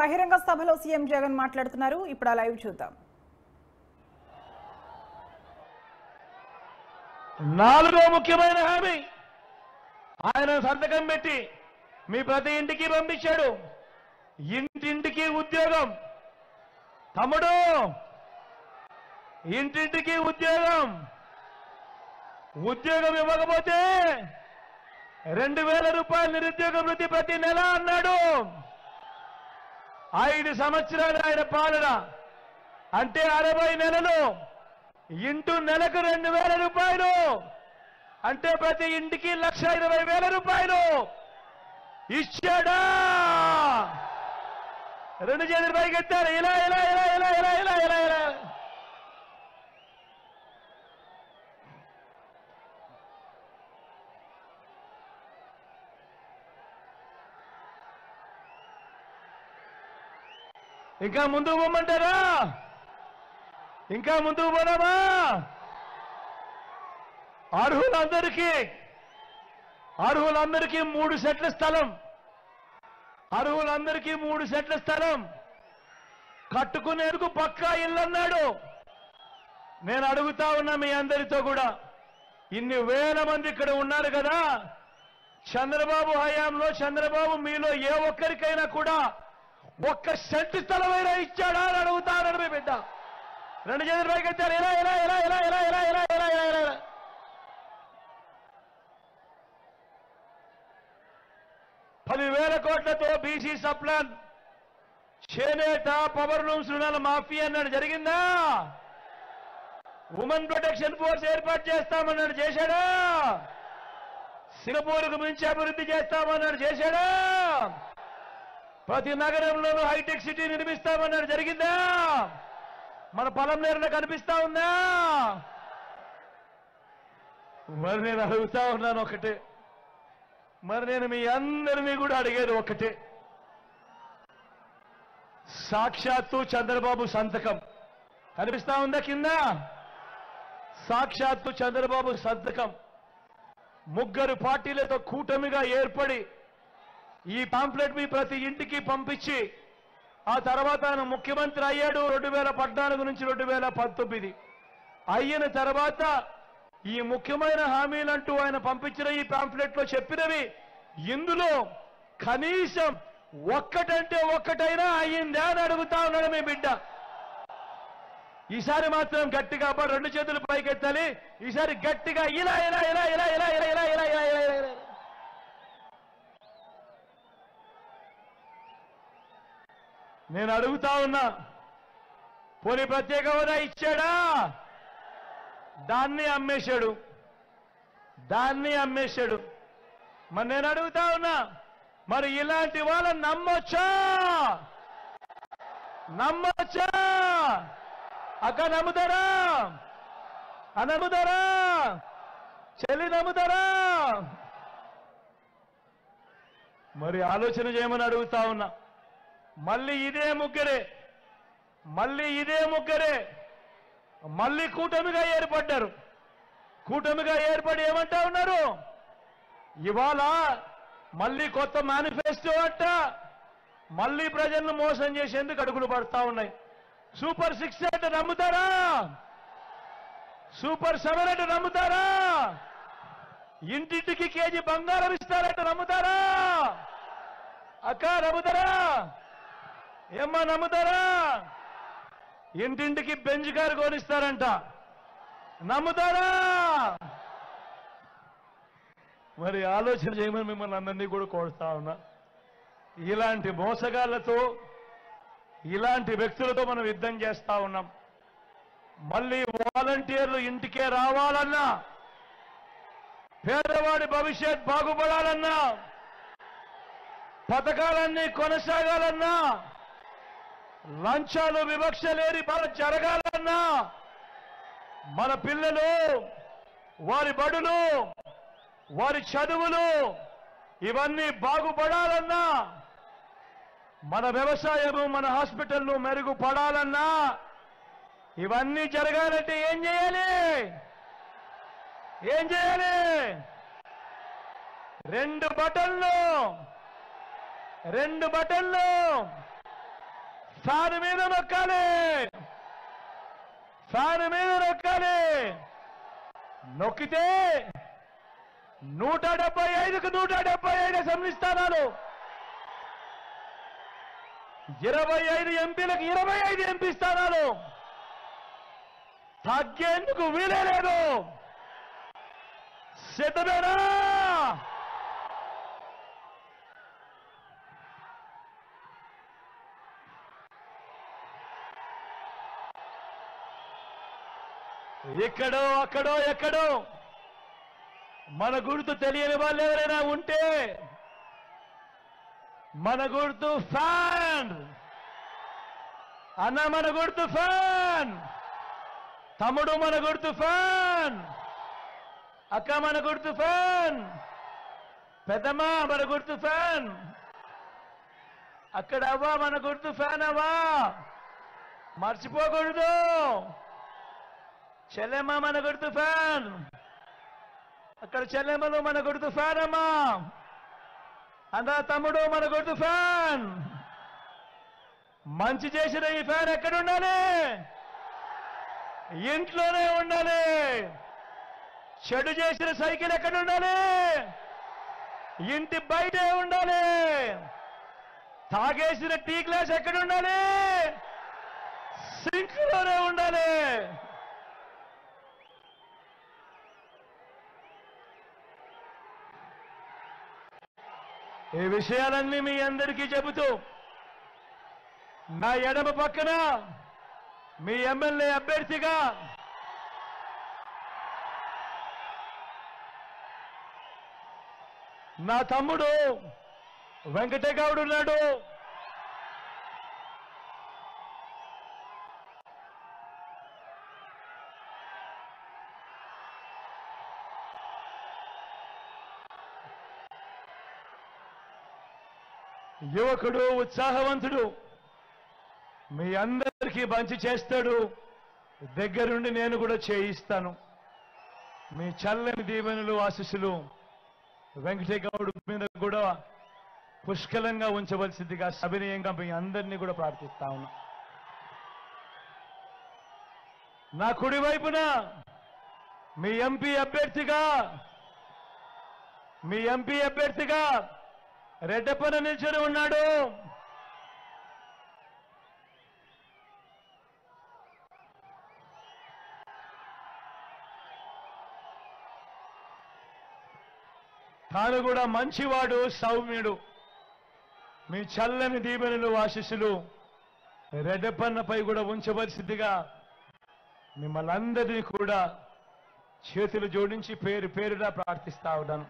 బహిరంగ సభలో సీఎం జగన్ మాట్లాడుతున్నారు. ఇప్పుడు ఆ లైవ్ చూద్దాం. నాలుగో ముఖ్యమైన హామీ ఆయన సంతకం పెట్టి మీ ప్రతి ఇంటికి పంపించాడు. ఇంటింటికి ఉద్యోగం. తమ్ముడు, ఇంటింటికి ఉద్యోగం. ఉద్యోగం ఇవ్వకపోతే 2000 రూపాయలు నిరుద్యోగ వృత్తి ప్రతి నెల అన్నాడు. 5 సంవత్సరాలు ఆయన పాలన అంటే 60 నెలలు ఇంటూ నెలకు 2000 రూపాయలు అంటే ప్రతి ఇంటికి 1,20,000 రూపాయలు ఇచ్చాడా? రెండు చేతులు పైకెత్తారు. ఇలా ఇలా ఇలా ఇలా ఇలా ఇలా ఇలా ఇలా ఇంకా ముందుకు పోమంటారా? ఇంకా ముందుకు పోదామా? అర్హులందరికీ 3 సెట్ల స్థలం. అర్హులందరికీ 3 సెట్ల స్థలం కట్టుకునేందుకు పక్కా ఇల్లు అన్నాడు. నేను అడుగుతా ఉన్నా మీ అందరితో కూడా, ఇన్ని వేల మంది ఇక్కడ ఉన్నారు కదా, చంద్రబాబు హయాంలో చంద్రబాబు మీలో ఏ ఒక్కరికైనా కూడా 1 సెంటు స్థలమైనా ఇచ్చాడా అని అడుగుతాను మీ బిడ్డ. రెండు చేతులు పైకెత్తారు. ఇలా ఇలా ఇలా ఇలా ఇలా ఇలా ఇలా ఇలా ఇలా ఇలా 10,000 కోట్లతో బీసీ సప్లాన్, చేనేత, పవర్ లూమ్స్ రుణాల మాఫీ అన్నాడు. జరిగిందా? ఉమెన్ ప్రొటెక్షన్ ఫోర్స్ ఏర్పాటు చేస్తామన్నాడు. చేశాడా? సింగపూర్కు మించి అభివృద్ధి చేస్తామన్నాడు. చేశాడా? ప్రతి నగరంలోనూ హైటెక్ సిటీ నిర్మిస్తామన్నాడు. జరిగిందా? మన పొలంనేరులో కనిపిస్తా ఉందా? మరి నేను అడుగుతా ఉన్నాను ఒకటే, మరి నేను మీ అందరినీ కూడా అడిగేది ఒకటే, సాక్షాత్తు చంద్రబాబు సంతకం కనిపిస్తా ఉందా కింద? సాక్షాత్తు చంద్రబాబు సంతకం 3 పార్టీలతో కూటమిగా ఏర్పడి ఈ పాంప్లెట్ మీ ప్రతి ఇంటికి పంపించి ఆ తర్వాత ఆయన ముఖ్యమంత్రి అయ్యాడు 2014 నుంచి 2019. అయిన తర్వాత ఈ ముఖ్యమైన హామీలంటూ ఆయన పంపించిన ఈ పాంప్లెట్ లో చెప్పినవి ఇందులో కనీసం ఒక్కటంటే ఒక్కటైనా అయ్యిందా అని అడుగుతా ఉన్నాడు మీ బిడ్డ. ఈసారి మాత్రం గట్టిగా రెండు చేతులు పైకెత్తాలి. ఈసారి గట్టిగా ఇలా ఇలా ఇలా ఇలా ఇలా ఇలా ఇలా ఇలా ఇలా ఇలా ఇలా నేను అడుగుతా ఉన్నా, పోనీ ప్రత్యేక హోదా ఇచ్చాడా? దాన్ని అమ్మేశాడు. మరి నేను అడుగుతా ఉన్నా, మరి ఇలాంటి వాళ్ళని నమ్మొచ్చా? అక్క నమ్ముతారా? నమ్ముతారా? చెల్లి నమ్ముతారా? మరి ఆలోచన చేయమని అడుగుతా ఉన్నా. మళ్ళీ ఇదే ముగ్గురే మళ్ళీ కూటమిగా ఏర్పడ్డారు. కూటమిగా ఏర్పడి ఏమంటా ఉన్నారు? ఇవాళ మళ్ళీ కొత్త మేనిఫెస్టో అంట, మళ్ళీ ప్రజలను మోసం చేసేందుకు అడుగులు పడతా ఉన్నాయి. సూపర్ 6 అంటే నమ్ముతారా? సూపర్ 7 అంటే నమ్ముతారా? ఇంటింటికి కేజీ బంగారం ఇస్తారంటే నమ్ముతారా? అక్క నమ్ముతారా? ఏమ్మా నమ్ముతారా? ఇంటింటికి బెంచ్ కారు కొనిస్తారంట. నమ్ముతారా? మరి ఆలోచన చేయమని మిమ్మల్ని అందరినీ కూడా కోరుతా ఉన్నా. ఇలాంటి మోసగాళ్లతో, ఇలాంటి వ్యక్తులతో మనం యుద్ధం చేస్తా ఉన్నాం. మళ్ళీ వాలంటీర్లు ఇంటికే రావాలన్నా, పేదవాడి భవిష్యత్ బాగుపడాలన్నా, పథకాలన్నీ కొనసాగాలన్నా, లంచాలు వివక్షలేని బాగా జరగాలన్నా, మన పిల్లలు వారి బడులు, వారి చదువులు ఇవన్నీ బాగుపడాలన్నా, మన వ్యవసాయము, మన హాస్పిటల్లు మెరుగుపడాలన్నా, ఇవన్నీ జరగాలంటే ఏం చేయాలి? 2 బటన్లు ఫ్యాన్ మీద నొక్కాలి, ఫ్యాన్ మీద నొక్కాలి. నొక్కితే 175కు 175 అసెంబ్లీ స్థానాలు, 25 ఎంపీలకు 25 ఎంపీ స్థానాలు. తగ్గేందుకు వీలే లేదు. సిద్ధమేనా? ఇక్కడో అక్కడో ఎక్కడో మన గుర్తు తెలియని వాళ్ళు ఎవరైనా ఉంటే మన గుర్తు ఫ్యాన్ అన్న, మన గుర్తు ఫ్యాన్. తమ్ముడు మన గుర్తు ఫ్యాన్, అక్క మన గుర్తు ఫ్యాన్, పెద్దమ్మ మన గుర్తు ఫ్యాన్, అక్కడ అవ్వ మన గుర్తు ఫ్యాన్. అవ్వా మర్చిపోకూడదు. చెల్లెమ్మ మన గుర్తు ఫ్యాన్, అక్కడ చెల్లెమ్మలు మన గుర్తు ఫ్యాన్. అమ్మా అన్న తమ్ముడు మన గుర్తు ఫ్యాన్. మంచి చేసిన ఈ ఫ్యాన్ ఎక్కడ ఉండాలి? ఇంట్లోనే ఉండాలి. చెడు చేసిన సైకిల్ ఎక్కడ ఉండాలి? ఇంటి బయటే ఉండాలి. తాగేసిన టీ గ్లాస్ ఎక్కడ ఉండాలి? సింక్లోనే ఉండాలి. ఈ విషయాలన్నీ మీ అందరికీ చెబుతూ నా ఎడమ పక్కన మీ ఎమ్మెల్యే అభ్యర్థిగా నా తమ్ముడు వెంకటగౌడ్ ఉన్నాడు. యువకుడు, ఉత్సాహవంతుడు, మీ అందరికీ మంచి చేస్తాడు. దగ్గరుండి నేను కూడా చేయిస్తాను. మీ చల్లని దీవెనలు, ఆశీస్సులు వెంకటగౌడ్ మీద కూడా పుష్కలంగా ఉంచవలసిందిగా సవినయంగా మీ అందరినీ కూడా ప్రార్థిస్తా ఉన్నా. నా కుడి వైపున మీ ఎంపీ అభ్యర్థిగా రెడ్డప్పన నిల్చొని ఉన్నాడు. తాను కూడా మంచివాడు, సౌమ్యుడు. మీ చల్లని దీవెనలు, ఆశీస్సులు రెడ్డప్పన్నపై కూడా ఉంచవలసిందిగా మిమ్మల్ని అందరినీ కూడా చేతులు జోడించి పేరు పేరుగా ప్రార్థిస్తా ఉన్నాను.